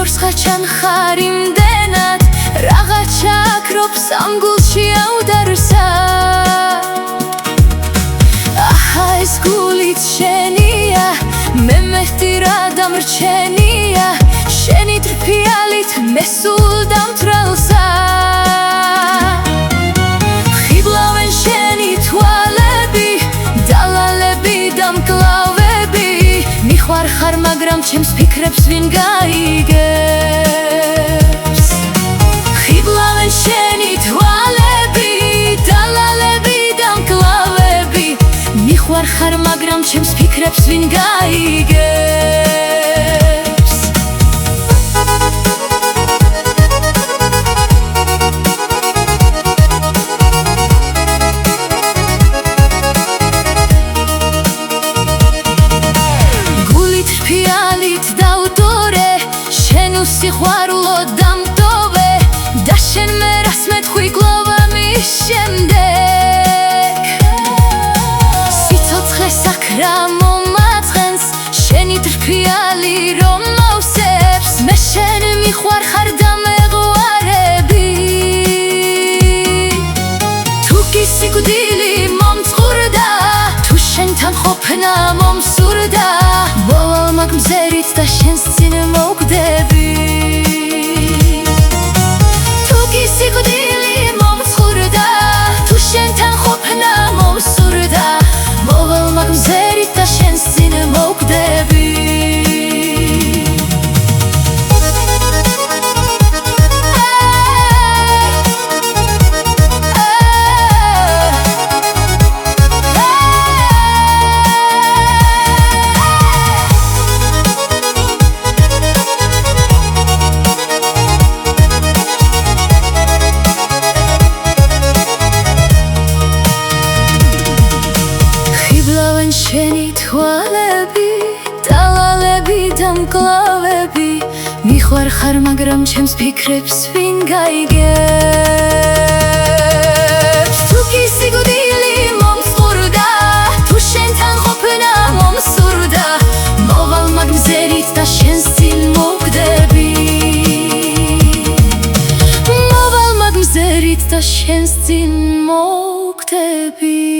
შორს ხაჩან ხარ იმდენად რაღაც ჩაქრობს ამ გულში აუდარსა აჰა ეს გულით შენია მე მეხტი რა დამრჩენია შენი ტრფიალით მე სულ დამთრალსა ხიბლავენ შენი თვალები დალალები დამკლავები მიხვარ ხარ მაგრამ ჩემს ფიქრებს ვინ გაიგებს ხიბლავენ შენი თვალები დალალები დამკლავები მიხვარ ხარ მაგრამ ჩემს ფიქრებს ვინ გაიგებს ფიალით დავდორე შენ უსიყვარულო დამტოვე და შენ მე რას მეთხვი გლოვა მის შემდეგ სიცოცხლე საქრა მომაწყენს შენი ტრფიალი რომ მოვსებს მე შენ მიხვარ ხარ დამეღვარები თუ კი სიკვდილი მომწყურდა თუ შენთან ყოფნა მომსურდა მოვალ მგზერით და შენს წინ მოვკვდები თუ კი სიკვდილი მომწყურდა თუ შენთან ყოფნა მომსურდა მოვალ მგზერით და შენს წინ მოვკვდები შენი თვალები დალალები დამკლავები მიხვარ ხარ მაგრამ ჩემს ფიქრებს ვინ გაიგებს თუ კი სიკვდილი მომწყურდა თუ შენთან ყოფნა მომსურდა მოვალ მგზერით და შენს წინ მოვკვდები მოვალ მგზერით და შენს წინ მოვკვდები